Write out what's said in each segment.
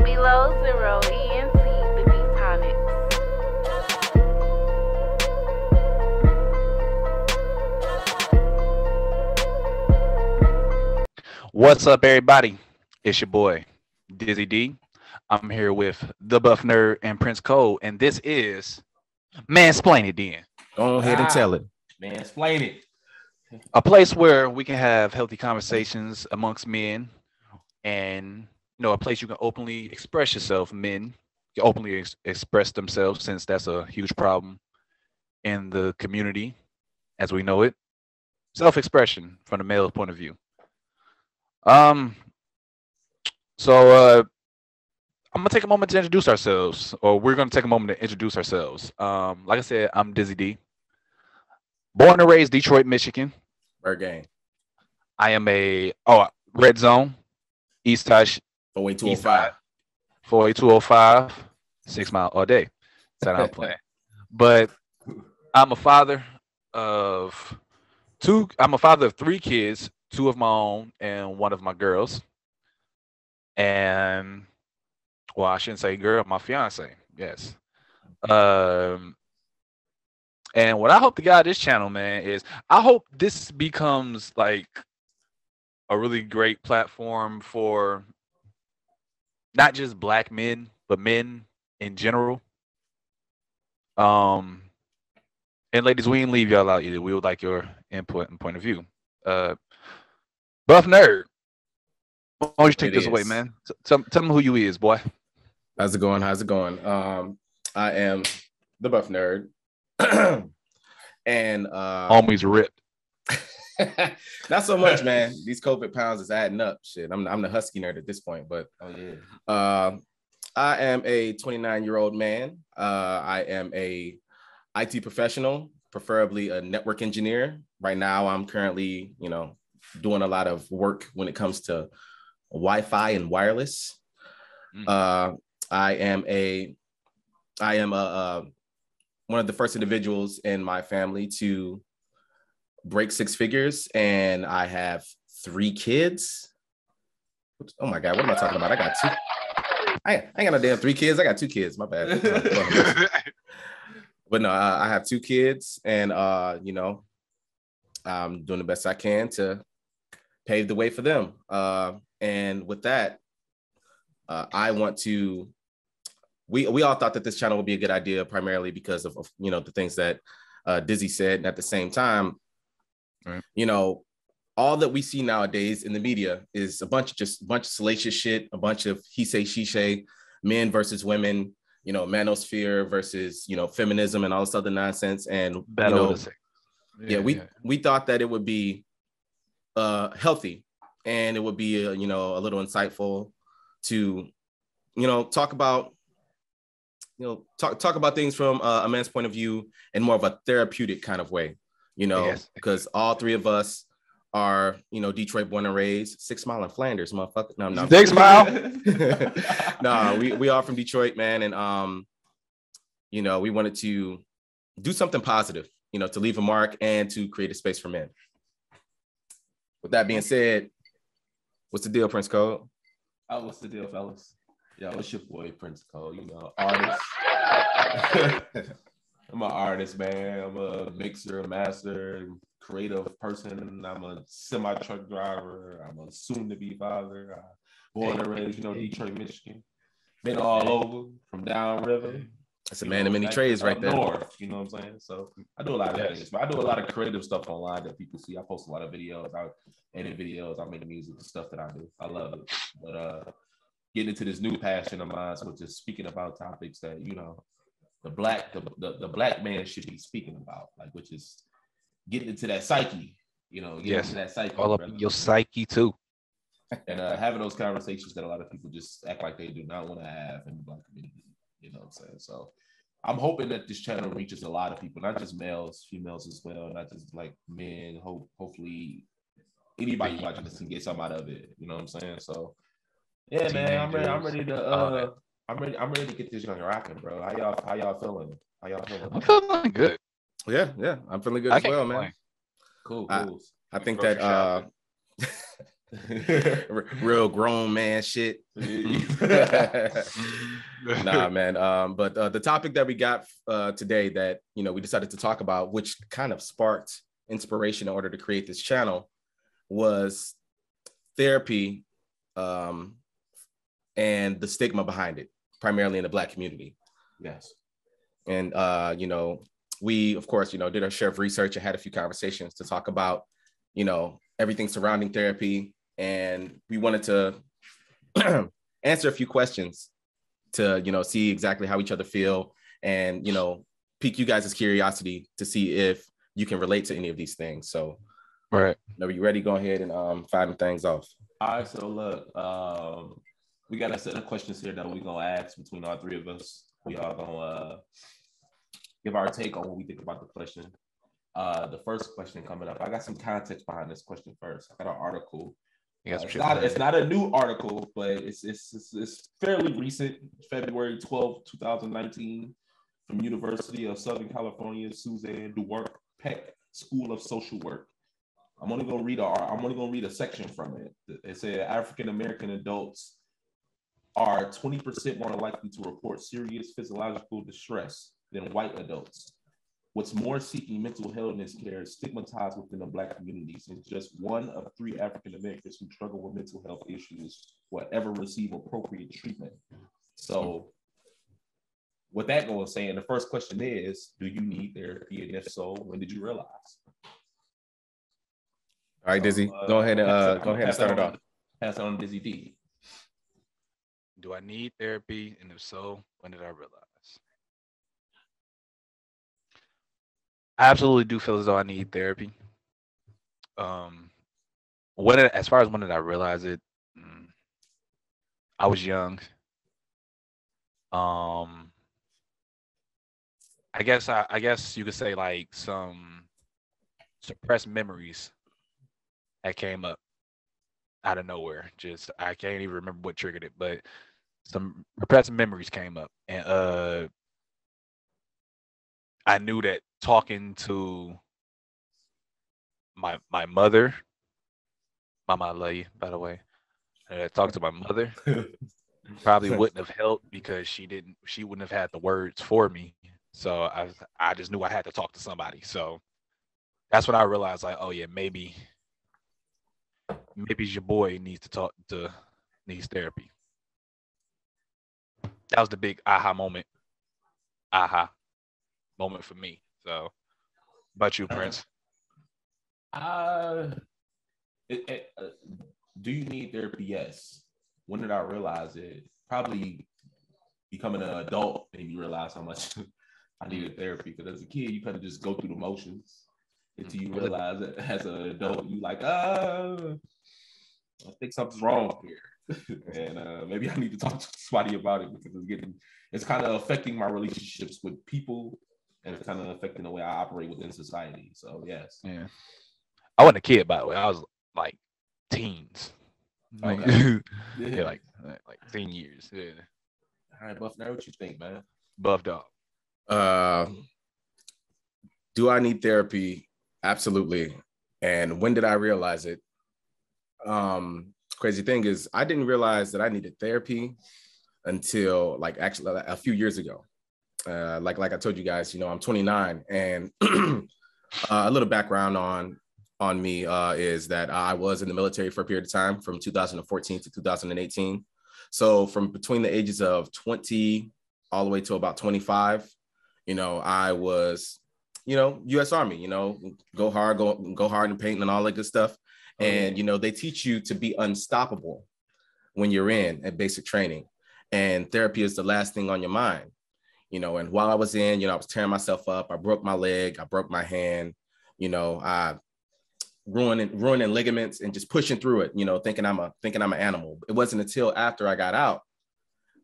below zero ENT, the beat tonics. What's up, everybody? It's your boy, Dizzy D. I'm here with the Buff Nerd and Prince Cole, and this is Mansplain It Then. Go ahead and tell it. Mansplain it. A place where we can have healthy conversations amongst men, and a place you can openly express yourself. Men can openly express themselves, since that's a huge problem in the community as we know it. Self-expression from the male point of view. So I'm gonna take a moment to introduce ourselves, or we're gonna take a moment to introduce ourselves. Like I said, I'm Dizzy D. Born and raised Detroit, Michigan. Bird game. I am a Red Zone, East Touch, 48205. 48205, 6 mile all day. That's how I'm playing. But I'm a father of two. I'm a father of 3 kids, 2 of my own and 1 of my girls. And I shouldn't say girl, my fiance. Yes. And what I hope to God this channel, man, is I hope this becomes like a really great platform for not just black men, but men in general. And ladies, we didn't leave y'all out either. We would like your input and point of view. Buff Nerd, why don't you take this away, man? Tell them who you is, boy. How's it going? I am the Buff Nerd. And Always ripped. Not so much, man. These COVID pounds is adding up. Shit, I'm the husky nerd at this point, but I am a 29-year-old man. I am a IT professional, preferably a network engineer. Right now, I'm currently, doing a lot of work when it comes to Wi-Fi and wireless. I am one of the first individuals in my family to break 6 figures, and I have 3 kids. Oh my God, what am I talking about? I got 2. I ain't got no damn 3 kids. I got 2 kids. My bad. But no, I have 2 kids, and I'm doing the best I can to pave the way for them. And with that, I want to. We all thought that this channel would be a good idea, primarily because of the things that Dizzy said. And at the same time, right. All that we see nowadays in the media is a bunch of salacious shit, a bunch of he say, she say, men versus women, manosphere versus, feminism and all this other nonsense. And, we thought that it would be healthy, and it would be, a little insightful to, talk about, talk about things from a man's point of view in more of a therapeutic kind of way, because all 3 of us are, Detroit born and raised, 6 Mile in Flanders, motherfucker. No. 6 Mile. No, we are from Detroit, man. And, we wanted to do something positive, to leave a mark and to create a space for men. With that being said, what's the deal, Prince Cole? Oh, what's the deal, fellas? Yo, it's your boy, Prince Cole, artist. I'm an artist, man. I'm a mixer, a master, creative person. I'm a semi-truck driver. I'm a soon-to-be father. Born and raised, Detroit, Michigan. Been all over, from downriver. That's a man of many trades right there. North, you know what I'm saying? So I do a lot of things. But I do a lot of creative stuff online that people see. I post a lot of videos. I edit videos. I make music, the stuff that I do. I love it. But getting into this new passion of mine, which is speaking about topics that, the black man should be speaking about, like, which is getting into that psyche, into that psyche. All up in your psyche too. And having those conversations that a lot of people just act like they do not want to have in the black community, you know what I'm saying? So I'm hoping that this channel reaches a lot of people, not just males, females as well, not just like men. Hopefully anybody watching this can get something out of it, you know what I'm saying? So yeah, man, I'm ready to get this young rocking, bro. How y'all feeling? I'm feeling good. Yeah, I'm feeling good as well, man. Cool. I think that Real grown man shit. Nah, man. But the topic that we got today that, we decided to talk about, which kind of sparked inspiration in order to create this channel, was therapy and the stigma behind it, primarily in the Black community. Yes. And, we, of course, did our share of research and had a few conversations to talk about, everything surrounding therapy. And we wanted to answer a few questions to, see exactly how each other feel and, pique you guys' curiosity to see if you can relate to any of these things. So, right. Are you ready? Go ahead and fire things off. All right. So look, we got a set of questions here that we're going to ask between all three of us. We all going to give our take on what we think about the question. The first question coming up, I got some context behind this question first. I got an article. It's not a new article, but it's fairly recent, February 12, 2019, from University of Southern California, Suzanne Duarte Peck School of Social Work. I'm only gonna read a section from it. It said African American adults are 20% more likely to report serious physiological distress than white adults. What's more, seeking mental illness care is stigmatized within the Black community, since just 1 of 3 African Americans who struggle with mental health issues will ever receive appropriate treatment. So, with that going saying, the first question is, do you need therapy? And if so, when did you realize? All right, Dizzy, go ahead and start it off. Pass it on to Dizzy D. Do I need therapy? And if so, when did I realize? I absolutely do feel as though I need therapy. As far as when did I realize it? I was young. I guess you could say like some suppressed memories that came up out of nowhere. Just I can't even remember what triggered it, but some repressed memories came up, and I knew that talking to my mother, Mama, I love you, by the way. Talk to my mother probably wouldn't have helped because she wouldn't have had the words for me. So I just knew I had to talk to somebody. So that's when I realized, like, oh yeah, maybe your boy needs therapy. That was the big aha moment for me. So, about you, Prince? Do you need therapy? Yes. When did I realize it? Probably becoming an adult made me realize how much I needed therapy. Because as a kid, you kind of just go through the motions until you realize that as an adult, you like, I think something's wrong here. And maybe I need to talk to somebody about it because it's kind of affecting my relationships with people, and it's kind of affecting the way I operate within society. So yes. Yeah. I wasn't a kid, by the way. I was like teens. Like, okay. Yeah, like teen years. Yeah. All right, Buff. Now what you think, man? Buff dog. Do I need therapy? Absolutely. And when did I realize it? Crazy thing is, I didn't realize that I needed therapy until actually a few years ago. Like I told you guys, I'm 29, and a little background on me is that I was in the military for a period of time from 2014 to 2018. So from between the ages of 20 all the way to about 25, I was, U.S. Army, go hard in painting and all that good stuff. And, they teach you to be unstoppable when you're at basic training, and therapy is the last thing on your mind, and while I was in, I was tearing myself up. I broke my leg. I broke my hand, I ruining ligaments and just pushing through it, thinking I'm an animal. It wasn't until after I got out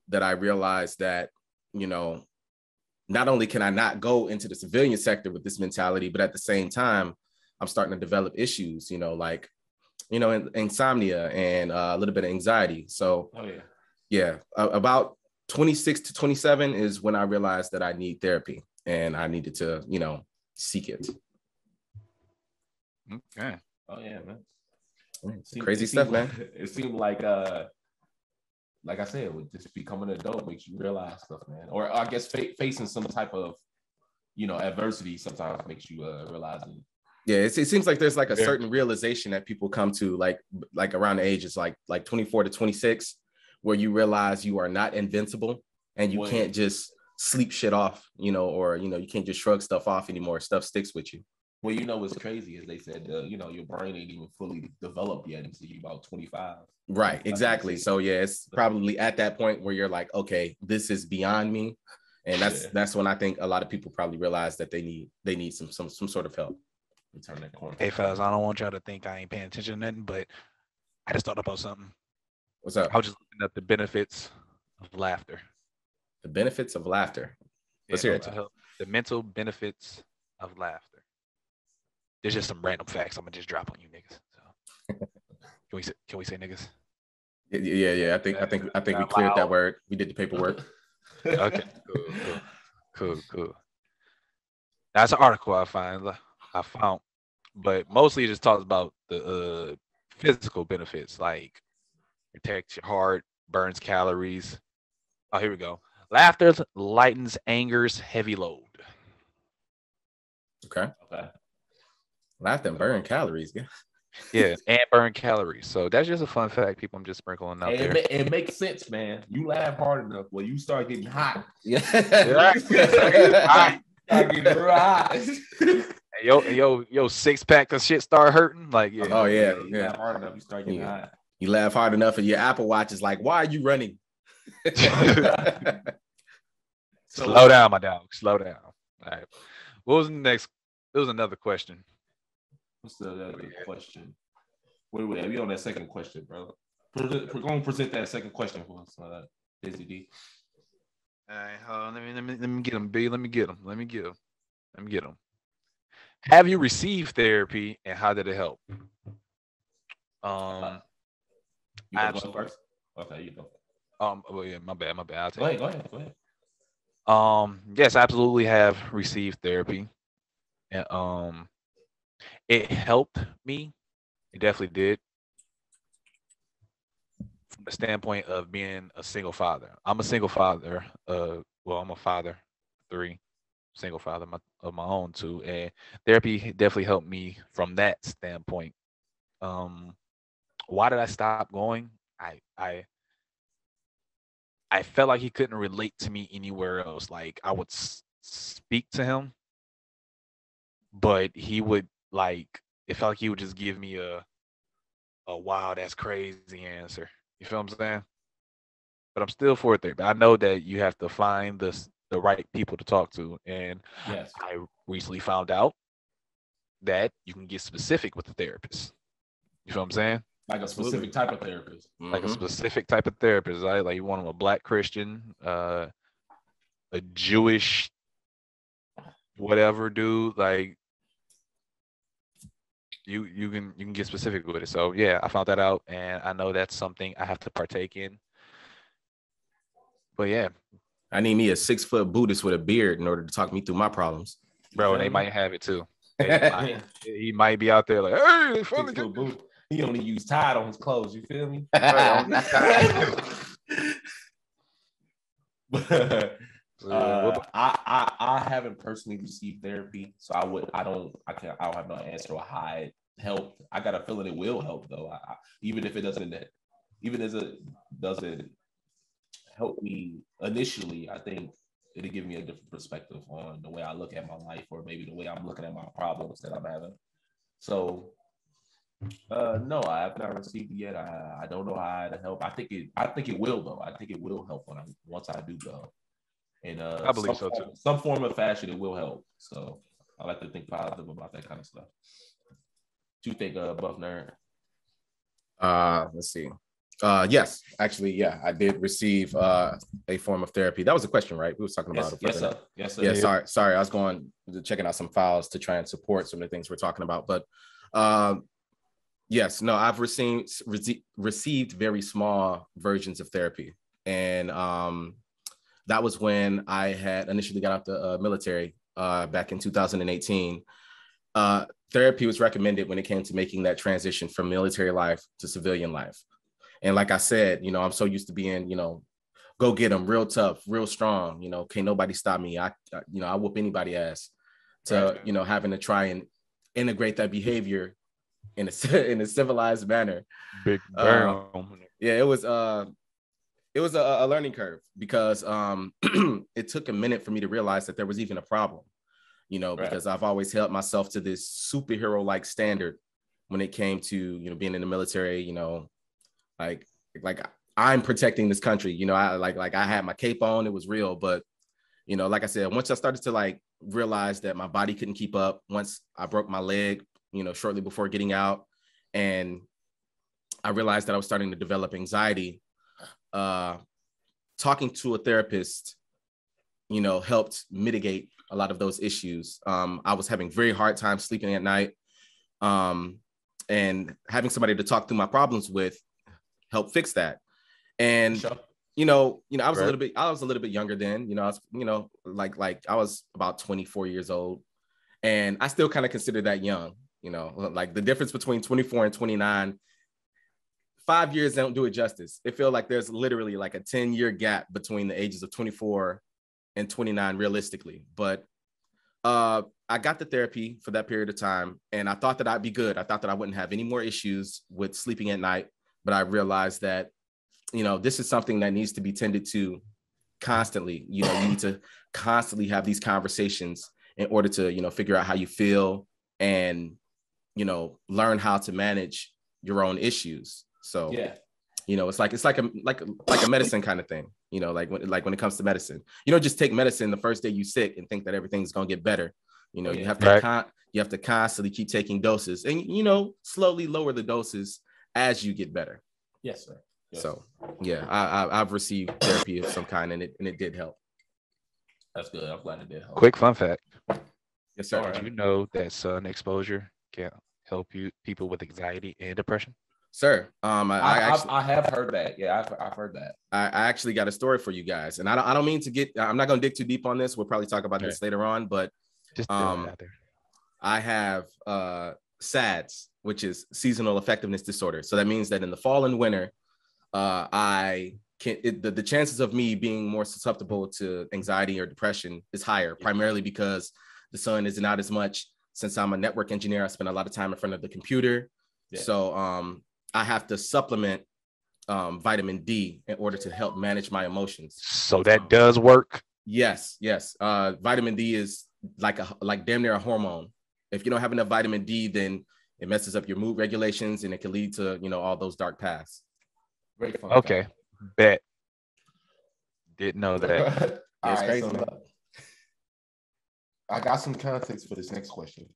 that I realized that, not only can I not go into the civilian sector with this mentality, but at the same time, I'm starting to develop issues, like, insomnia and a little bit of anxiety. So, about 26 to 27 is when I realized that I need therapy and I needed to, seek it. Okay. Oh yeah, man. Crazy stuff, man. It seemed like I said, with just becoming an adult makes you realize stuff, man. Or I guess facing some type of, adversity sometimes makes you realize it. Yeah, it seems like there's like a certain realization that people come to, like around the ages like 24 to 26, where you realize you are not invincible and you can't just sleep shit off, or you can't just shrug stuff off anymore. Stuff sticks with you. Well, what's crazy is they said, your brain ain't even fully developed yet until you're about 25. Right, exactly. So yeah, it's probably at that point where you're like, okay, this is beyond me, and that's when I think a lot of people probably realize that they need some sort of help. Turn that corner. Hey, fellas, I don't want y'all to think I ain't paying attention to nothing, but I just thought about something. What's up? I was just looking at the benefits of laughter. The benefits of laughter. Let's hear it. The mental benefits of laughter. There's just some random facts I'm gonna just drop on you niggas. So can we say niggas? Yeah. I think we cleared that word. We did the paperwork. Okay. Cool. That's an article I found, but mostly it just talks about the physical benefits, like protects your heart, burns calories. Oh, here we go. Laughter lightens anger's heavy load. Okay. Laughter and burn calories. Yeah, and burn calories. So that's just a fun fact, people. I'm just sprinkling out there. It makes sense, man. You laugh hard enough, well, you start getting hot. Yeah. Start getting real hot. Yo, 6-pack of shit start hurting. Like, yeah. Oh yeah. You laugh hard enough, you start getting hot. You laugh hard enough, and your Apple Watch is like, "Why are you running?" Slow down, my dog. Slow down. All right. What was the next? There was another question. What's the other question? Wait, we on that second question, bro. We're going to present that second question for us, Busy D. All right, hold on. Let me get him, B. Let me get him. Have you received therapy, and how did it help? You go first. Okay, you go. Well, yeah, my bad. I'll Go take ahead. Yes, I absolutely have received therapy, and it helped me. It definitely did. From the standpoint of being a single father, I'm a single father. I'm a father, 3, single father of my own 2, and therapy definitely helped me from that standpoint. Why did I stop going? I felt like he couldn't relate to me anywhere else. Like I would speak to him, but he would it felt like he would just give me a wow, that's crazy answer. You feel what I'm saying? But I'm still for therapy. I know that you have to find the right people to talk to, and yes. I recently found out that you can get specific with the therapist. You feel what I'm saying? Like a specific type of therapist. Like a specific type of therapist, right? Like you want him a Black Christian, a Jewish, whatever dude. Like you can get specific with it. So yeah, I found that out, and I know that's something I have to partake in. But yeah, I need me a 6-foot Buddhist with a beard in order to talk me through my problems. Bro, and they might have it too. He might be out there like, hey, they finally get. He only use Tide on his clothes. You feel me? I haven't personally received therapy, so I don't have no answer to how it helped. I got a feeling it will help though. Even if it doesn't help me initially, I think it'll give me a different perspective on the way I look at my life, or maybe the way I'm looking at my problems that I'm having. So no, I have not received it yet. I don't know how to help. I think it will though. I think it will help once I do go. And I believe so too. Some form of fashion, it will help. So I like to think positive about that kind of stuff. What you think, Buff Nerd? Let's see. Yes, actually, yeah, I did receive a form of therapy. That was a question, right? We were talking about it. Yes, sir. Yeah, sorry. I was checking out some files to try and support some of the things we're talking about. But yes, no, I've received very small versions of therapy. And that was when I had initially got out the military back in 2018. therapy was recommended when it came to making that transition from military life to civilian life. And like I said, I'm so used to being, go get them, real tough, real strong. Can't nobody stop me. I whoop anybody ass. To Right. having to try and integrate that behavior in a civilized manner. Big burn. Yeah, it was a learning curve because it took a minute for me to realize that there was even a problem. Because I've always held myself to this superhero-like standard when it came to, being in the military, like I'm protecting this country, I had my cape on, it was real. But, like I said, once I started to realize that my body couldn't keep up, once I broke my leg, shortly before getting out, and I realized that I was starting to develop anxiety, talking to a therapist, helped mitigate a lot of those issues. I was having very hard time sleeping at night, and having somebody to talk through my problems with helped fix that. And Sure. I was a little bit younger then. I was, I was about 24 years old, and I still kind of consider that young. Like the difference between 24 and 29. 5 years don't do it justice. It feels like there's literally like a 10-year gap between the ages of 24 and 29 realistically. But I got the therapy for that period of time, and I thought that I'd be good. I thought that I wouldn't have any more issues with sleeping at night, but I realized that, this is something that needs to be tended to constantly. You need to constantly have these conversations in order to, figure out how you feel and, learn how to manage your own issues. So, Yeah. It's like a medicine kind of thing, when it comes to medicine. You don't just take medicine the first day you sick and think that everything's going to get better. You have to constantly keep taking doses and, slowly lower the doses as you get better. Yes, sir. Yes. So, yeah, I've received therapy of some kind, and it did help. That's good. I'm glad it did help. Quick fun fact. Yes, sir. Did you know that sun exposure can help people with anxiety and depression? Sir, I have heard that. Yeah, I've heard that. I actually got a story for you guys, and I don't mean to get. I'm not going to dig too deep on this. We'll probably talk about this later on, but just out there. I have SADS, which is seasonal affectiveness disorder. So that means that in the fall and winter, the chances of me being more susceptible to anxiety or depression is higher, primarily because the sun isn't out as much. Since I'm a network engineer, I spend a lot of time in front of the computer. Yeah. So I have to supplement vitamin D in order to help manage my emotions. So that does work. Yes. Vitamin D is like damn near a hormone. If you don't have enough vitamin D, then it messes up your mood regulations, and it can lead to all those dark paths. Great fun. Okay, bet. Didn't know that. All right, crazy. So I got some context for this next question.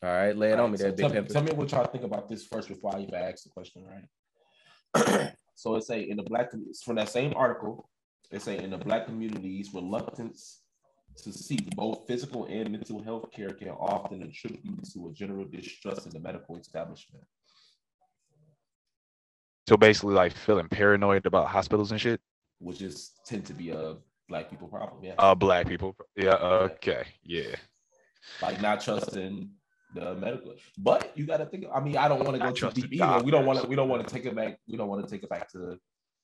All right, lay it on me there, big pimp. Tell me what y'all think about this first before I even ask the question, right? So it's from that same article, they say in the Black communities, reluctance to seek both physical and mental health care can often attribute to a general distrust in the medical establishment. So basically, like feeling paranoid about hospitals and shit, which is tend to be a Black people problem. Yeah. Black people. Yeah. Okay. Yeah. Like not trusting the medical, but you got to think. I mean, I don't want to go too deep either. We don't want to take it back. We don't want to take it back to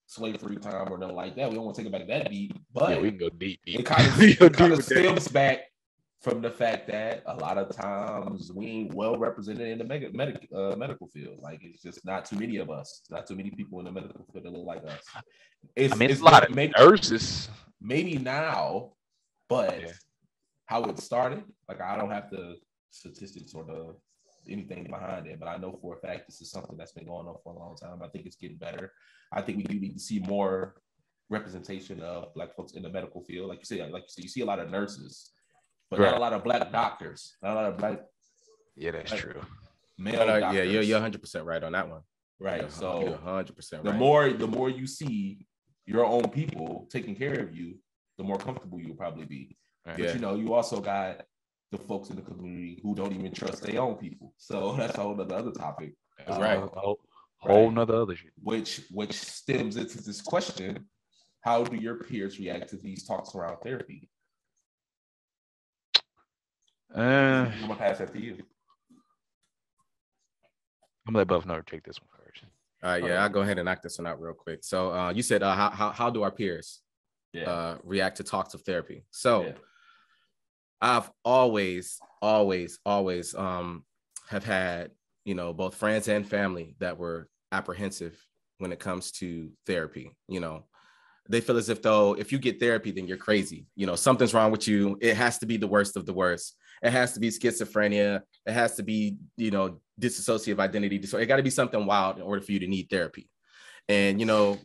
slavery time or nothing like that. We don't want to take it back that deep. But yeah, we can go deep. It kind of stems back from the fact that a lot of times we ain't well represented in the medical field. Like it's just not too many of us. Not too many people in the medical field that look like us. It's a lot of nurses. Maybe now, but how it started, like I don't have the statistics or the anything behind it, but I know for a fact this is something that's been going on for a long time. I think it's getting better. I think we do need to see more representation of Black folks in the medical field. Like you say, you see a lot of nurses, but not a lot of Black doctors. Not a lot of Black. Yeah, that's true. Male doctors. Yeah, you're 100% right on that one. Right. You're so 100% right. The more you see your own people taking care of you, the more comfortable you'll probably be. Right. But you also got the folks in the community who don't even trust their own people. So that's a whole other topic. That's right. Whole nother other shit. Which stems into this question: how do your peers react to these talks around therapy? I'm gonna pass that to you. I'm gonna let Buff Nerd take this one first. All right, yeah, I'll go ahead and knock this one out real quick. So you said how do our peers react to talks of therapy? So I've always have had, you know, both friends and family that were apprehensive when it comes to therapy. You know, they feel as if though if you get therapy, then you're crazy. You know, something's wrong with you. It has to be the worst of the worst. It has to be schizophrenia. It has to be, you know, dissociative identity disorder. It got to be something wild in order for you to need therapy. And, you know,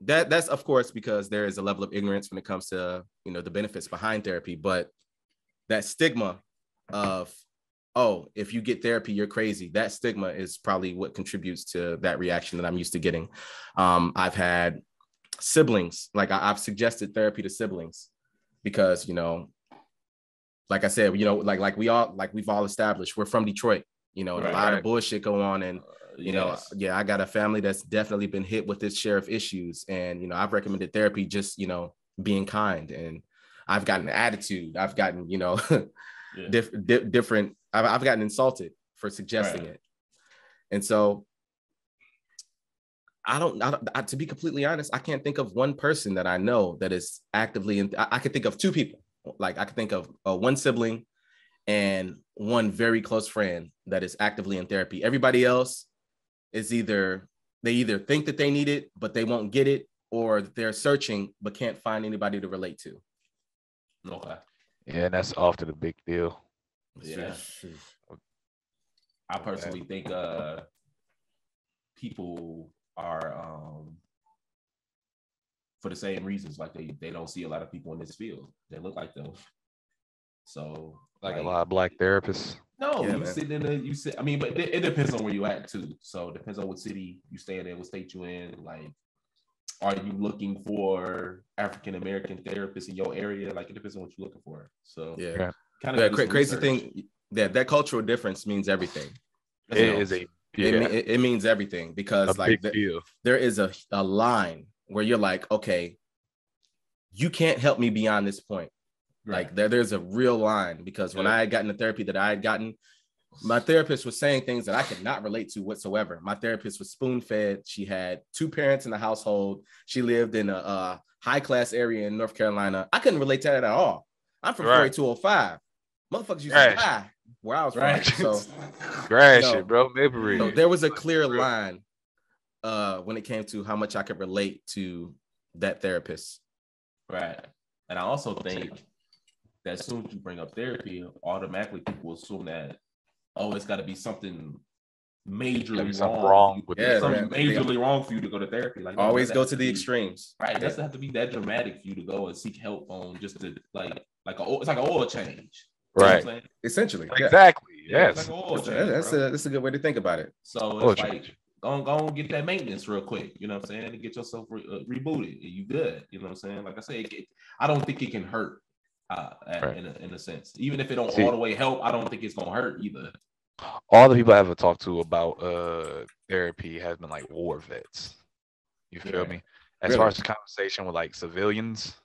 that's of course because there is a level of ignorance when it comes to, you know, the benefits behind therapy. But that stigma of, oh, if you get therapy, you're crazy. That stigma is probably what contributes to that reaction that I'm used to getting. I've had siblings, like I've suggested therapy to siblings because, you know, like I said, you know, like we've all established, we're from Detroit, you know, and a lot of bullshit go on. And, you know, I got a family that's definitely been hit with its share of issues. And, you know, I've recommended therapy, just, you know, being kind. And I've gotten attitude. I've gotten, you know, different. I've gotten insulted for suggesting it. And so to be completely honest, I can't think of one person that I know that is actively I could think of two people. Like I could think of one sibling and one very close friend that is actively in therapy. Everybody else is they either think that they need it, but they won't get it, or they're searching, but can't find anybody to relate to. Okay. Yeah, and that's often a big deal. Yeah. I personally think people are for the same reasons, like they don't see a lot of people in this field that look like them. So like a lot of black therapists. No, you sit in I mean, but it depends on where you at too. So it depends on what city you stay in, what state you in. Like, are you looking for African American therapists in your area? Like, it depends on what you're looking for. So kind of crazy thing. That cultural difference means everything. It means everything because like there is a line where you're like, okay, you can't help me beyond this point. Like there's a real line because when I had gotten the therapy that I had gotten, my therapist was saying things that I could not relate to whatsoever. My therapist was spoon-fed. She had two parents in the household. She lived in a high-class area in North Carolina. I couldn't relate to that at all. I'm from 48205. Motherfuckers used to die where I was from. So shit, bro. So there was a clear line when it came to how much I could relate to that therapist. Right. And I also think that as soon as you bring up therapy, automatically people assume that, oh, it's got to be something majorly wrong with majorly wrong for you to go to therapy. Like always go to the extremes. Right. It doesn't have to be that dramatic for you to go and seek help on just to it's like an oil change. Right. Essentially. Exactly. Yes. It's like an oil change, that's a good way to think about it. So it's like go and get that maintenance real quick. You know what I'm saying? And get yourself rebooted. You good. You know what I'm saying? Like I say, I don't think it can hurt. In a sense, even if it don't all the way help, I don't think it's gonna hurt either. All the people I ever talked to about therapy has been like war vets. You feel me? As far as the conversation with like civilians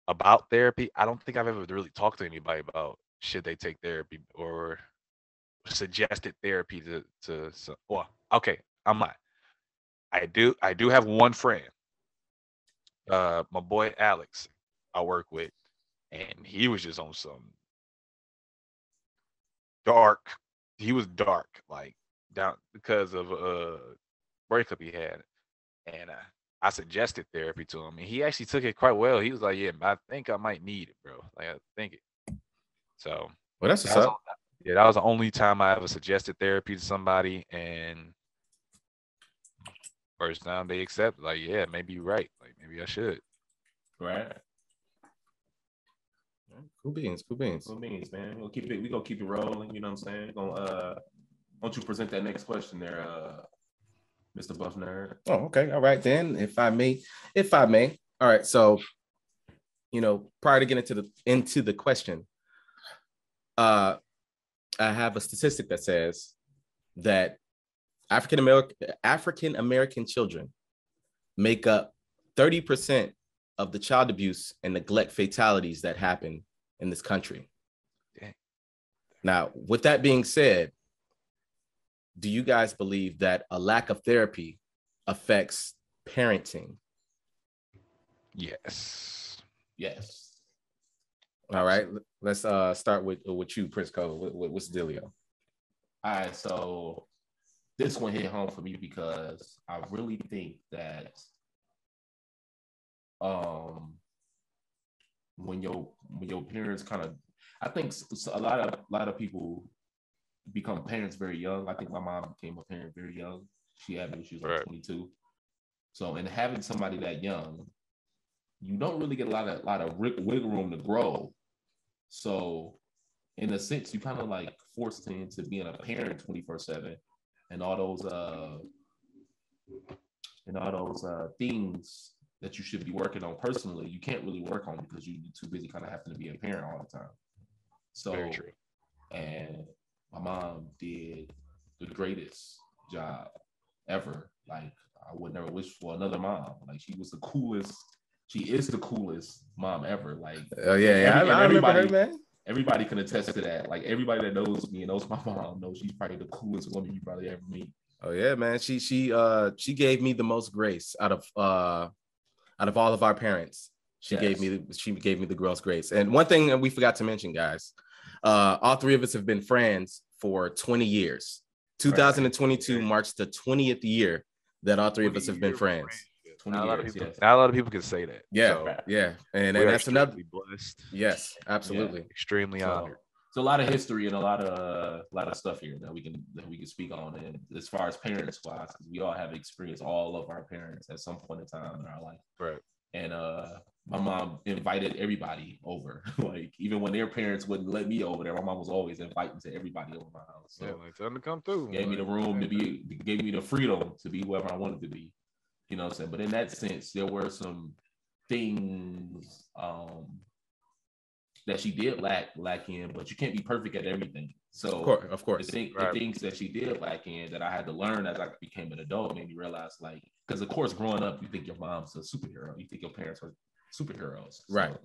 about therapy, I don't think I've ever really talked to anybody about should they take therapy or suggested therapy to well, okay, I'm not. I do have one friend, my boy Alex, I work with. And he was just on some dark. He was dark, like down because of a breakup he had. And I suggested therapy to him, and he actually took it quite well. He was like, "Yeah, I think I might need it, bro. Like, I think it." So, well, that's what's up. Yeah, that was the only time I ever suggested therapy to somebody, and first time they accept, like, yeah, maybe you're right. Like, maybe I should. Right. Cool beans, man. We gonna keep it rolling. You know what I'm saying? Why don't you present that next question there, Mr. Buff Nerd? Oh, okay. All right, then. If I may. All right. So, you know, prior to getting into the question, I have a statistic that says that African American children make up 30% of the child abuse and neglect fatalities that happen in this country. Now, with that being said, do you guys believe that a lack of therapy affects parenting? Yes. Yes. All right, let's start with you, Prince Cole. What's the dealio? All right, so this one hit home for me because I really think that when your parents kind of, I think a lot of people become parents very young. I think my mom became a parent very young. She had me when she was like 22. So, and having somebody that young, you don't really get a lot of wiggle room to grow. So, in a sense, you kind of like forced into being a parent 24/7, and all those things that you should be working on personally, you can't really work on because you're too busy kind of having to be a parent all the time. So, very true. And my mom did the greatest job ever. Like, I would never wish for another mom. Like, she was the coolest. She is the coolest mom ever. Like, oh yeah, I remember her, man. Everybody can attest to that. Like, everybody that knows me and knows my mom knows she's probably the coolest woman you probably ever meet. Oh yeah, man. She gave me the most grace out of all of our parents. She gave me the most grace. And one thing that we forgot to mention, guys, all three of us have been friends for 20 years. 2022 marks the 20th year that all three of us have been friends. Not a lot of people can say that. Yeah, so, yeah, and that's another blessed. Yes, absolutely, extremely honored. It's a lot of history and a lot of stuff here that we can speak on. And as far as parents wise, because we all have experienced all of our parents at some point in time in our life. Right. And my mom invited everybody over. Like, even when their parents wouldn't let me over there, my mom was always inviting to everybody over my house. So like, tell them to come through. Gave me the room gave me the freedom to be whoever I wanted to be. You know what I'm saying? But in that sense, there were some things that she did lack in, but you can't be perfect at everything. So of course. The things that she did lack in that I had to learn as I became an adult made me realize, like, because of course growing up, you think your mom's a superhero, you think your parents are superheroes, right? So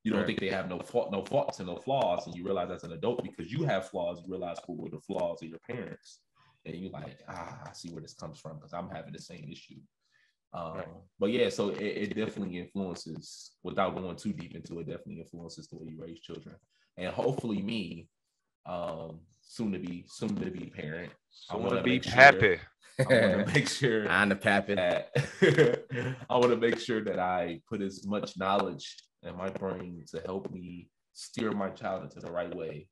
you don't think they have no faults and no flaws, and you realize as an adult because you have flaws, you realize what were the flaws of your parents, and you like, I see where this comes from because I'm having the same issue. But yeah, so it definitely influences, without going too deep into it, definitely influences the way you raise children. And hopefully me, soon to be parent. I want to be happy. I want to make sure I'm the pappy. I want to make sure that I put as much knowledge in my brain to help me steer my child into the right way.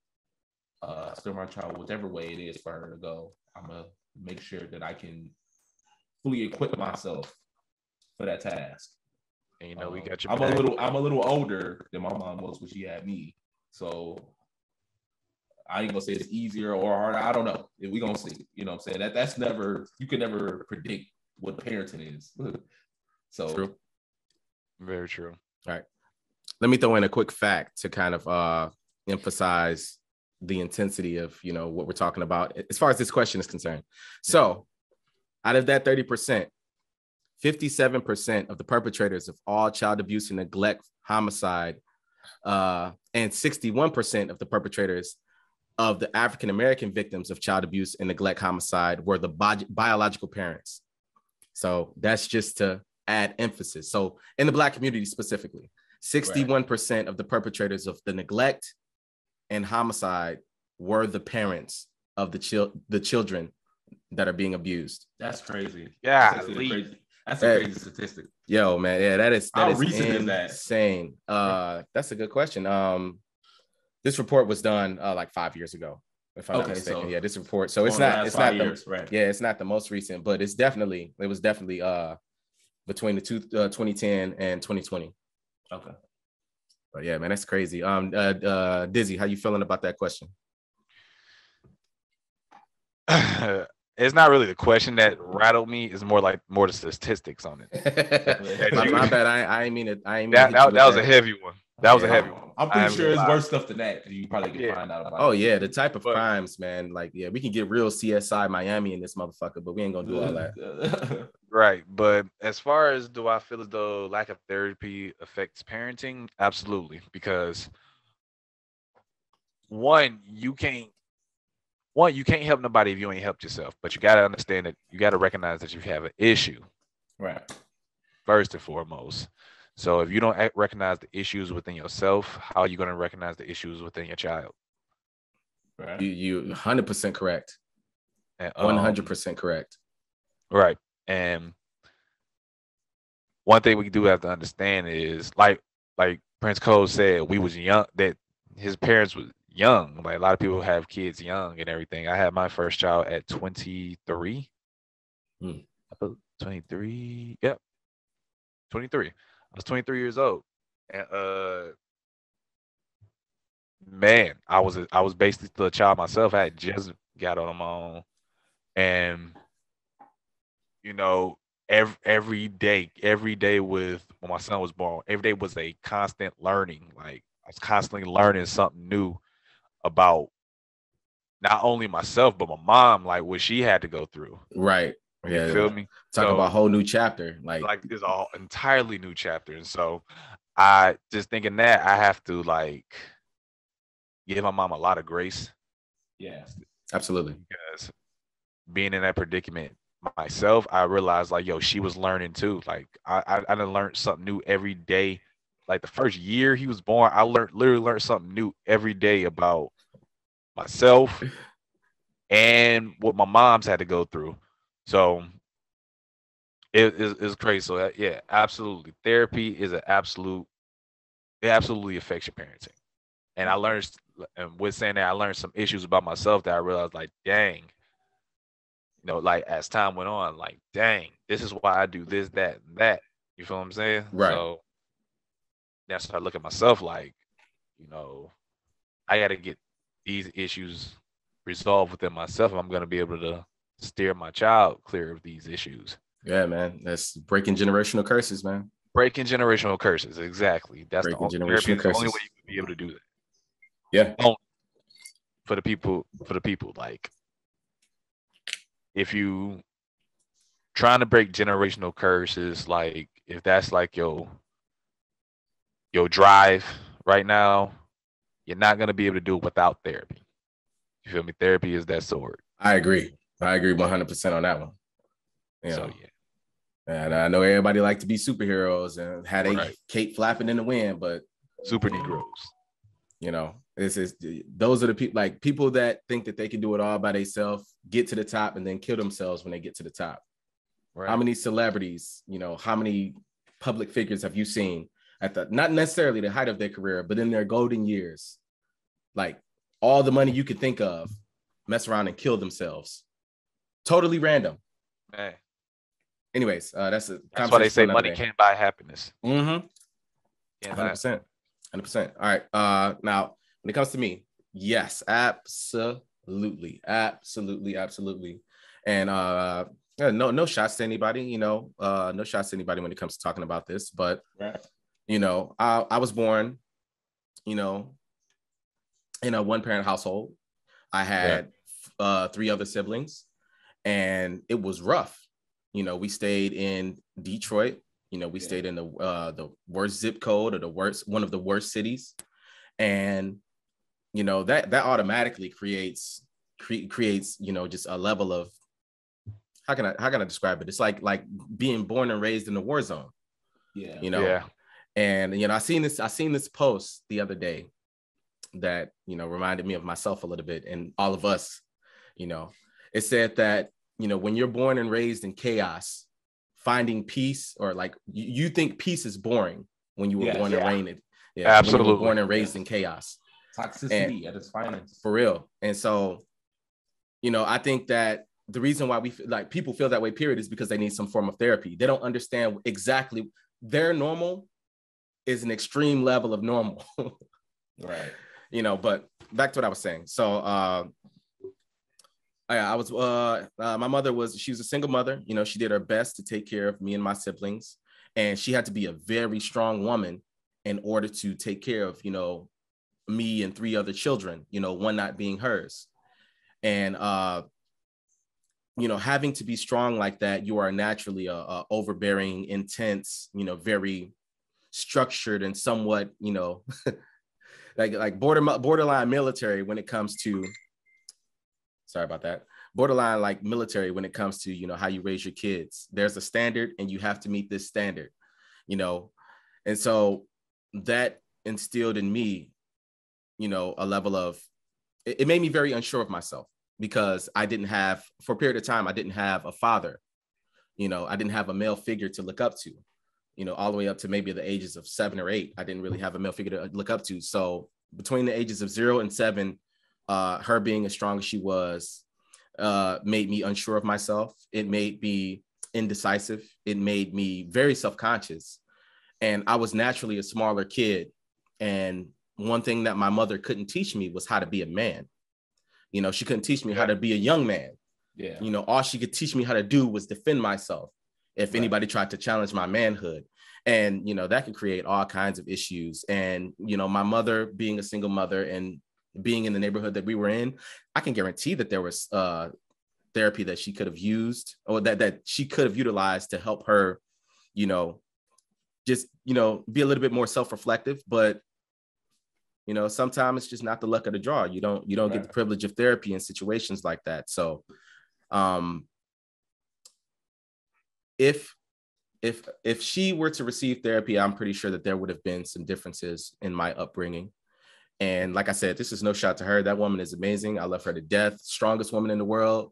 Steer my child whatever way it is for her to go. I'm gonna make sure that I can fully equip myself for that task. And you know, we got your I'm a little older than my mom was when she had me, so I ain't gonna say it's easier or harder. I don't know. We gonna see. You know what I'm saying? That's never, you can never predict what parenting is. So true. Very true. All right. Let me throw in a quick fact to kind of emphasize the intensity of, you know, what we're talking about as far as this question is concerned. So out of that 30%, 57% of the perpetrators of all child abuse and neglect, homicide, and 61% of the perpetrators of the African-American victims of child abuse and neglect, homicide were the biological parents. So that's just to add emphasis. So in the Black community specifically, 61% of the perpetrators of the neglect and homicide were the parents of the children that are being abused. That's crazy. Yeah, that's a crazy statistic. Yo, man, yeah, that is recent insane. That's a good question. This report was done like 5 years ago, if I'm not mistaken. Yeah, this report. So it's not the most recent, but it was definitely between the 2010 and 2020. Okay. But yeah, man, that's crazy. Dizzy, how you feeling about that question? It's not really the question that rattled me. It's more the statistics on it. my bad. I ain't mean it. That was a heavy one. That was a heavy one. I'm pretty sure it's worse stuff than that. You probably can find out about. Oh yeah, the type of crimes, man. Like, yeah, we can get real CSI Miami in this motherfucker, but we ain't gonna do all that. Right. But as far as, do I feel as though lack of therapy affects parenting? Absolutely. Because one, you can't one, you can't help nobody if you ain't helped yourself. But you gotta understand that you gotta recognize that you have an issue Right. first and foremost. So if you don't recognize the issues within yourself, how are you gonna recognize the issues within your child? Right. You 100% correct. And, 100% correct. Right. And one thing we do have to understand is like Prince Cole said, we was young, that his parents was young. Like a lot of people have kids young and everything. I had my first child at 23. Hmm. I believe 23. Yep. 23. I was 23 years old. And man, I was basically still a child myself. I had just got on my own. And you know, every day with when my son was born, every day was a constant learning. Like I was constantly learning something new about not only myself but my mom, like what she had to go through. Right. You Yeah. feel me? Talk about a whole new chapter. Like it's an entirely new chapter. And so I just thinking that I have to like give my mom a lot of grace. Yeah. Absolutely. Because being in that predicament myself, I realized like, yo, she was learning too. Like I done learned something new every day. Like the first year he was born, I literally learned something new every day about myself and what my mom's had to go through. So it's crazy. So yeah, absolutely. Therapy is it absolutely affects your parenting. And I learned, and with saying that, I learned some issues about myself that I realized, like, dang, like as time went on, like, dang, this is why I do this, that, and that. You feel what I'm saying? Right. So then I started looking at myself like, I got to get these issues resolved within myself if I'm going to be able to steer my child clear of these issues. Yeah, man. That's breaking generational curses, man. Breaking generational curses. Exactly. That's the only therapy is the only way you can be able to do that. Yeah. For the people, like if you trying to break generational curses, like if that's like your drive right now, you're not gonna be able to do it without therapy. You feel me? Therapy is that sword. I agree 100% on that one. So yeah. And I know everybody like to be superheroes and had a cape flapping in the wind, but super Negroes. Those are the people, like people that think that they can do it all by themselves, get to the top, and then kill themselves when they get to the top. Right. How many celebrities, how many public figures have you seen at the not necessarily the height of their career, but in their golden years, like all the money you could think of, mess around and kill themselves? Totally random. Man. Anyways, that's why they say money can't buy happiness. 100%. 100%. All right. Now, when it comes to me, yes, absolutely. And no shots to anybody, no shots to anybody when it comes to talking about this. But I was born, in a one-parent household. I had 3 other siblings, and it was rough. We stayed in Detroit. We stayed in the worst zip code, or one of the worst cities. And, that automatically creates, just a level of, how can I describe it? It's like being born and raised in a war zone. Yeah. And, I seen this post the other day that, reminded me of myself a little bit, and all of us. It said that, when you're born and raised in chaos, finding peace, or like you think peace is boring when you were born and raised. Yeah, absolutely. When you were born and raised in chaos. Toxicity at its finest. For real. And so, I think that the reason why people feel that way, period, is because they need some form of therapy. They don't understand exactly their normal is an extreme level of normal. Right. But back to what I was saying. So, I was, my mother she was a single mother. She did her best to take care of me and my siblings, and she had to be a very strong woman in order to take care of, me and 3 other children, one not being hers. And, having to be strong like that, you are naturally a overbearing, intense, very structured and somewhat, like borderline military when it comes to sorry about that. Borderline like military when it comes to, you know, how you raise your kids. There's a standard and you have to meet this standard, you know. And so that instilled in me, you know, a level of, it made me very unsure of myself because I didn't have, for a period of time, I didn't have a father, you know, I didn't have a male figure to look up to, you know, all the way up to maybe the ages of 7 or 8. I didn't really have a male figure to look up to. So between the ages of 0 and 7, her being as strong as she was made me unsure of myself. It made me indecisive. It made me very self-conscious. And I was naturally a smaller kid. And one thing that my mother couldn't teach me was how to be a man. You know, she couldn't teach me how to be a young man. Yeah. You know, all she could teach me how to do was defend myself if anybody tried to challenge my manhood. And, you know, that can create all kinds of issues. And, you know, my mother being a single mother and being in the neighborhood that we were in, I can guarantee that there was therapy that she could have used or that she could have utilized to help her, you know, just, you know, be a little bit more self-reflective. But, you know, sometimes it's just not the luck of the draw. You don't get the privilege of therapy in situations like that. So if she were to receive therapy, I'm pretty sure that there would have been some differences in my upbringing. And like I said, this is no shot to her. That woman is amazing. I love her to death. Strongest woman in the world.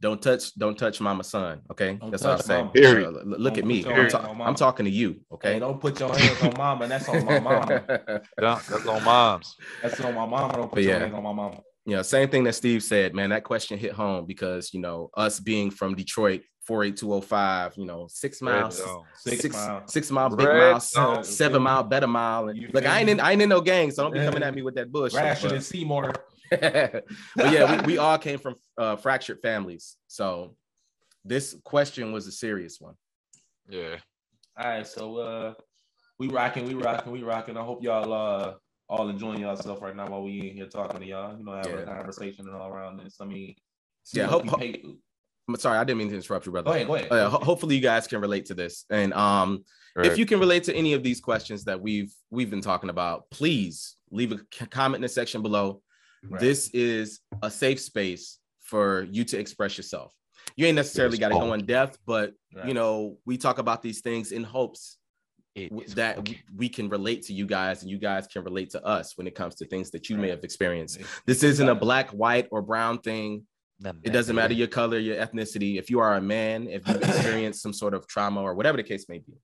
Don't touch mama's son. Okay. That's all I'm saying. Look at me. I'm talking to you. Okay. Hey, don't put your hands on mama. And that's on my mama. That's on moms. That's on my mama. Don't put your hands on my mama. You know, same thing that Steve said, man, that question hit home because, you know, us being from Detroit, 48205, you know, 6 miles, 6 mile, big mile, 7 mile, better mile. And look, I ain't in no gang, so don't be coming at me with that bullshit. Rashford and Seymour. But yeah, we all came from fractured families. So this question was a serious one. Yeah. All right. So we rocking. I hope y'all all enjoying yourself right now while we in here talking to y'all, you know, having a conversation and all around this. I mean, I'm sorry, I didn't mean to interrupt you, brother. Go ahead. Hopefully you guys can relate to this. And if you can relate to any of these questions that we've been talking about, please leave a comment in the section below. Right. This is a safe space for you to express yourself. You ain't necessarily got to go in depth, but you know, we talk about these things in hopes that we can relate to you guys and you guys can relate to us when it comes to things that you may have experienced. This isn't a black, white, or brown thing. It doesn't matter your color, your ethnicity. If you are a man, if you've experienced some sort of trauma or whatever the case may be,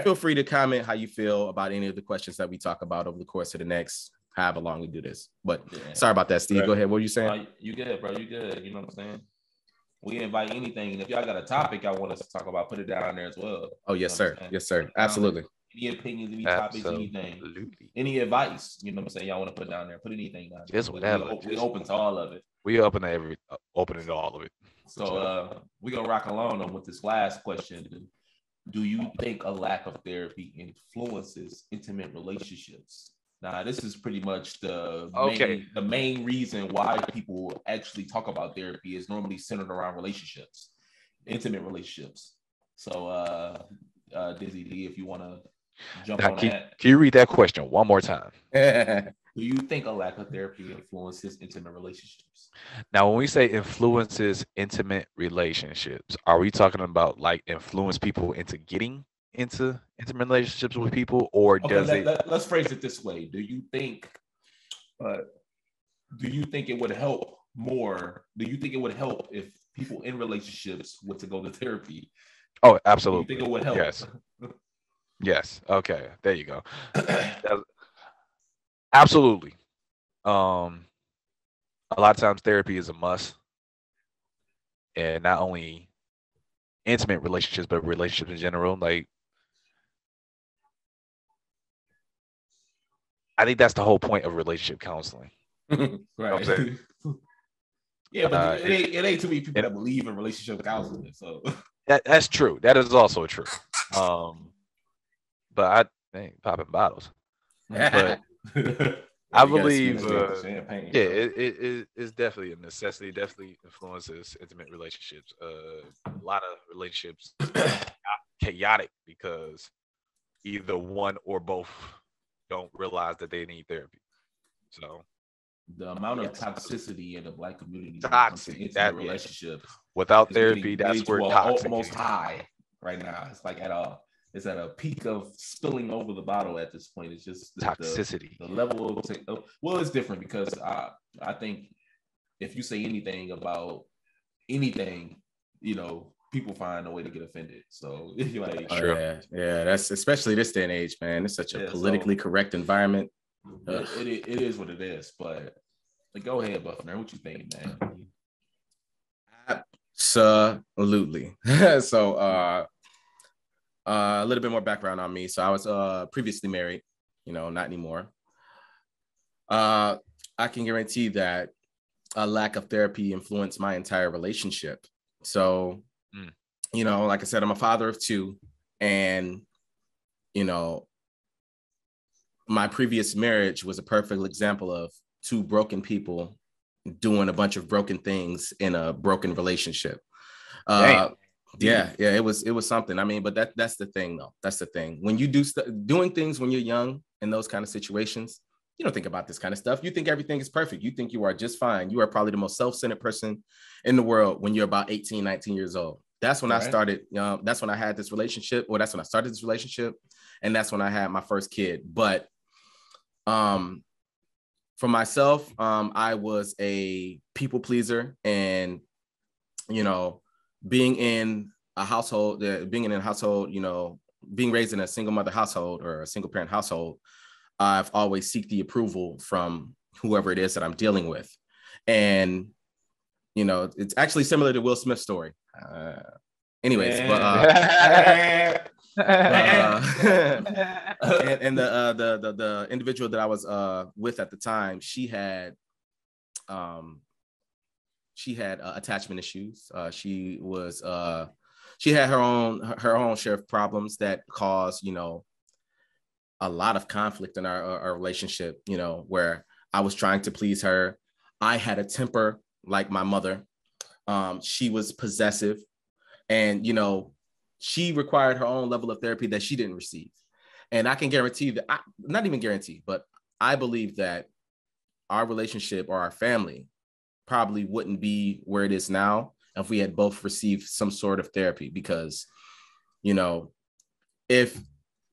feel free to comment how you feel about any of the questions that we talk about over the course of the next however long we do this. But sorry about that, Steve. Go ahead. What were you saying? You good, bro. You good. You know what I'm saying? We invite anything. And if y'all got a topic y'all want us to talk about, put it down there as well. Oh, yes, sir. Yes, sir. Absolutely. Any opinions, any topics, anything. Any advice, you know what I'm saying? Y'all want to put down there. Put anything down there. Just whatever. We open to all of it. We open to all of it. So we're going to rock along with this last question. Do you think a lack of therapy influences intimate relationships? Now, this is pretty much the main reason why people actually talk about therapy is normally centered around relationships, intimate relationships. So, Dizzy D, if you want to jump on that. Can you read that question one more time? Do you think a lack of therapy influences intimate relationships? Now, when we say influences intimate relationships, are we talking about like influence people into getting into intimate relationships with people, or does let's phrase it this way? Do you think it would help more? Do you think it would help if people in relationships were to go to therapy? Oh, absolutely. Do you think it would help? Yes. Yes. Okay. There you go. Absolutely. A lot of times therapy is a must, and not only intimate relationships, but relationships in general. Like, I think that's the whole point of relationship counseling. Right. You know yeah, but it ain't too many people that believe in relationship counseling. So that's true. That is also true. But I ain't popping bottles. But I believe, it is definitely a necessity. Definitely influences intimate relationships. A lot of relationships chaotic because either one or both don't realize that they need therapy. So the amount of toxicity in the Black community when it comes to Toxic. intimate relationships Without is therapy, getting that's to where an toxic almost is. high right now. It's like it's at a peak of spilling over the bottle at this point. It's just Toxicity. the level of well, it's different because I think if you say anything about anything, people find a way to get offended. So like, yeah, that's especially this day and age, man. It's such a politically correct environment. It is what it is. But go ahead, Buffner. What you think, man? Absolutely. So a little bit more background on me. So I was previously married, not anymore. I can guarantee that a lack of therapy influenced my entire relationship. So, like I said, I'm a father of two, and, my previous marriage was a perfect example of two broken people doing a bunch of broken things in a broken relationship. Yeah, it was something. I mean, but that's the thing, though. That's the thing. When you doing things when you're young in those kind of situations, you don't think about this kind of stuff. You think everything is perfect. You think you are just fine. You are probably the most self-centered person in the world when you're about 18, 19 years old. That's when I started, that's when I had this relationship, or that's when I started this relationship. And that's when I had my first kid. But for myself, I was a people pleaser, and, being in a household, being raised in a single mother household or a single parent household, I've always seek the approval from whoever it is that I'm dealing with. And, it's actually similar to Will Smith's story. Anyways, and the individual that I was with at the time, she had attachment issues. She had her own share of problems that caused, a lot of conflict in our relationship, where I was trying to please her. I had a temper like my mother. She was possessive, and, she required her own level of therapy that she didn't receive. And I can guarantee that, not even guarantee, but I believe that our relationship or our family probably wouldn't be where it is now if we had both received some sort of therapy, because, if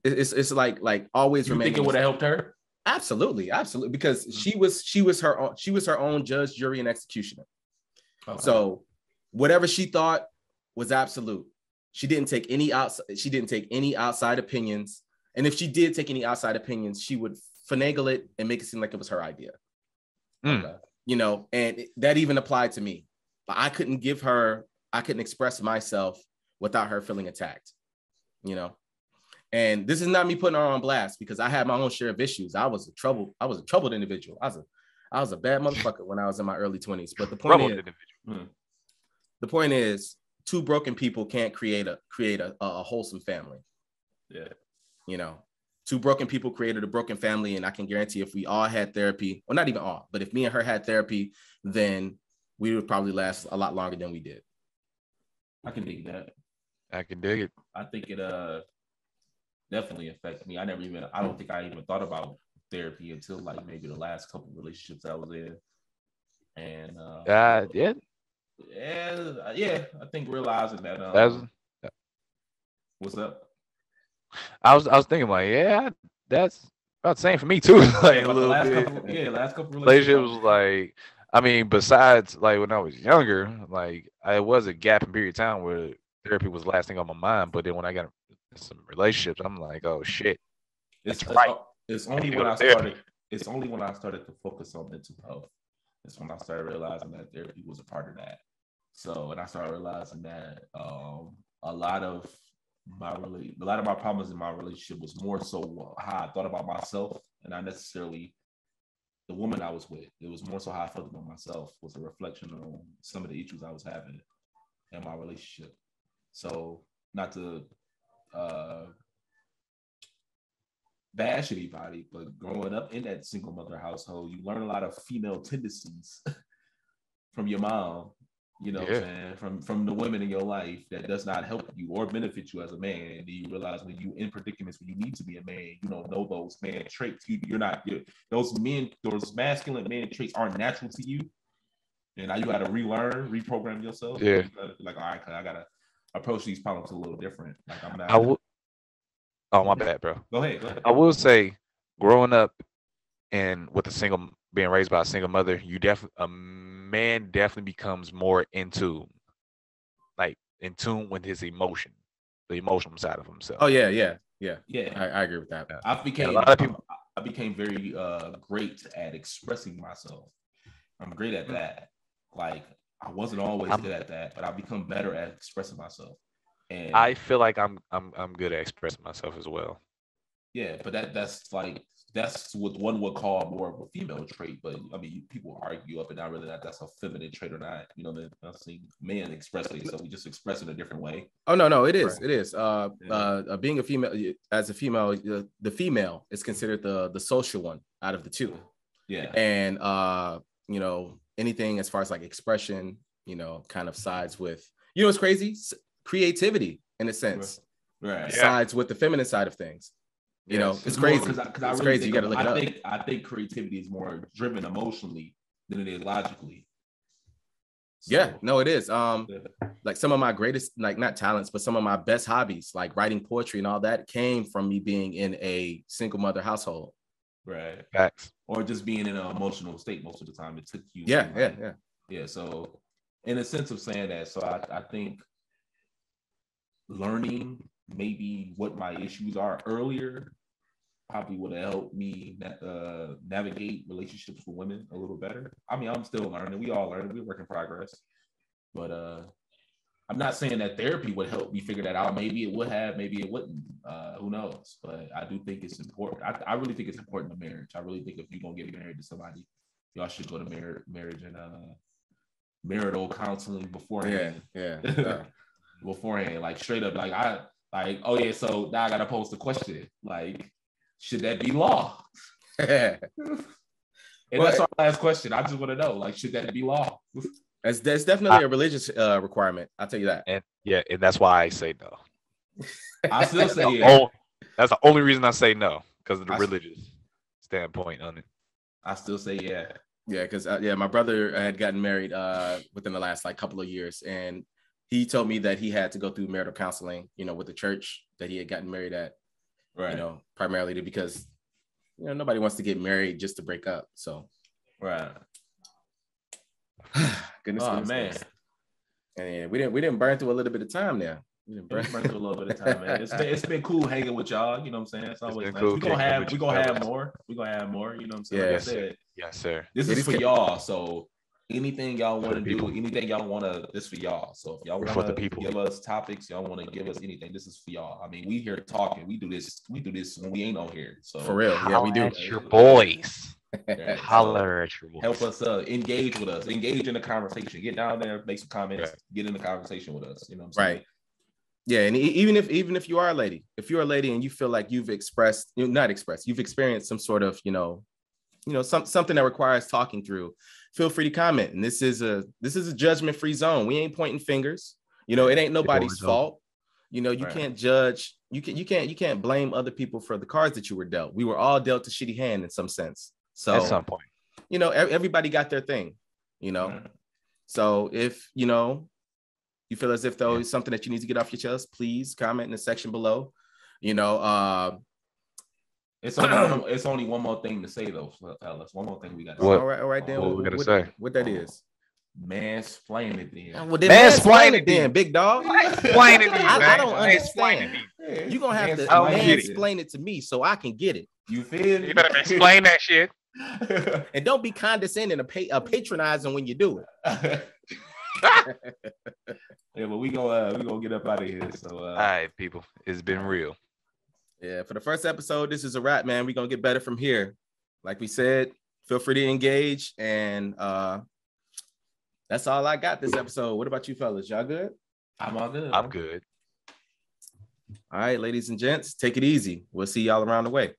it's like always remaining. You think it would have helped her? Absolutely. Because she was her own judge, jury, and executioner. Okay. So whatever she thought was absolute. She didn't take any outside opinions. And if she did take any outside opinions, she would finagle it and make it seem like it was her idea. Okay. And that even applied to me. I couldn't express myself without her feeling attacked, And this is not me putting her on blast, because I had my own share of issues. I was a troubled individual. I was a bad motherfucker when I was in my early 20s. But the point is, two broken people can't create a wholesome family. Yeah. Two broken people created a broken family, and I can guarantee if we all had therapy, or not even all, but if me and her had therapy, then we would probably last a lot longer than we did. I can dig that. I can dig it. I think it definitely affected me. I don't think I even thought about therapy until like maybe the last couple of relationships I was in. And I think realizing that what's up? I was thinking like, that's about the same for me too. Like a little bit. Last couple relationship was like, I mean, besides like when I was younger, like it was a gap in period of time where therapy was the last thing on my mind. But then when I got in some relationships, I'm like, oh shit. It's only when I started to focus on mental health. That's when I started realizing that therapy was a part of that. So, and I started realizing that a lot of my problems in my relationship was more so how I thought about myself, and not necessarily the woman I was with. It was more so how I felt about myself was a reflection on some of the issues I was having in my relationship. So, not to bash anybody, but growing up in that single mother household, you learn a lot of female tendencies from your mom You know what I'm saying? From the women in your life that does not help you or benefit you as a man. And you realize when you in predicaments when you need to be a man, you don't know those man traits. Those masculine man traits aren't natural to you. And now you got to relearn, reprogram yourself. Yeah. Like, all right, I got to approach these problems a little different. Like I'm not. Oh, my bad, bro. Go ahead. I will say, growing up and being raised by a single mother, a man definitely becomes more in tune with his emotion, the emotional side of himself. Oh yeah. I agree with that. I became very great at expressing myself. I'm great at that. Like I wasn't always good at that, but I've become better at expressing myself. And I feel like I'm good at expressing myself as well. Yeah, but that's what one would call more of a female trait. But I mean, people argue up and down whether that's a feminine trait or not. You know, I've seen men express it, so we just express it a different way. Oh no, it is. Right. It is. Being a female, as a female, the female is considered the social one out of the two. Yeah, and you know, anything as far as like expression, you know, kind of sides with, you know, it's crazy. Creativity, in a sense, right? Sides with the feminine side of things. You know, it's crazy. It's crazy. You got to look it up. I think creativity is more driven emotionally than it is logically. So, yeah, no, it is. Like some of my greatest, like not talents, but some of my best hobbies, like writing poetry and all that, came from me being in a single mother household. Right. Facts. Or just being in an emotional state most of the time. It took you. Yeah. So, in a sense of saying that, so I think learning maybe what my issues are earlier probably would have helped me navigate relationships with women a little better. I mean, I'm still learning. We all learn. We're work in progress. But I'm not saying that therapy would help me figure that out. Maybe it would have, maybe it wouldn't. Who knows? But I do think it's important. I really think it's important in marriage. I really think if you're going to get married to somebody, y'all should go to marriage and marital counseling beforehand. Yeah. Beforehand, like straight up, oh yeah, so now I gotta pose the question, like, should that be law? And that's our last question. I just want to know, like, should that be law? That's definitely a religious requirement. I'll tell you that. And that's why I say no. I still say yeah. That's the only reason I say no, because of the religious standpoint on it. I still say yeah. Yeah, because my brother had gotten married within the last couple of years, and he told me that he had to go through marital counseling, you know, with the church that he had gotten married at, right? You know, primarily because, you know, nobody wants to get married just to break up. So, right. goodness, man. And we didn't burn through a little bit of time there. We didn't burn through a little bit of time, man. It's been cool hanging with y'all. You know what I'm saying? It's always nice. Cool. We're gonna have more. You know what I'm saying? Yeah. Like I said, yes, sir. This is for y'all. So anything y'all want to do, anything y'all want to, this for y'all. So if y'all want to give us topics, y'all want to give us anything, this is for y'all. I mean, we here talking. We do this when we ain't on here. So for real, yeah, we do. At your boys. Holler at your boys. Help us engage with us. Engage in the conversation. Get down there, make some comments. Right. Get in the conversation with us. You know what I'm saying? Right. Yeah, and even if you are a lady, if you're a lady and you feel like you've experienced some sort of, something that requires talking through, feel free to comment. And this is a judgment-free zone. We ain't pointing fingers. You know, it ain't nobody's fault. You know, you can't judge. You can't blame other people for the cards that you were dealt. We were all dealt a shitty hand in some sense. So at some point, you know, everybody got their thing. You know, so if you feel as if though it's something that you need to get off your chest, please comment in the section below. You know, it's only one more thing to say though, fellas. One more thing we got to say. All right, then. What we gotta say? What that is? Mansplain it then. Well, then mansplain it then, big dog. Mansplain it then. I don't understand. You're gonna have to mansplain it to me so I can get it. You feel me? You better explain that shit. And don't be condescending or patronizing when you do it. Yeah, but we gonna get up out of here. So all right, people, it's been real. Yeah, for the first episode, this is a wrap, man. We're gonna get better from here. Like we said, feel free to engage, and that's all I got this episode. What about you fellas? Y'all good? I'm all good. I'm good. All right, ladies and gents, take it easy. We'll see y'all around the way.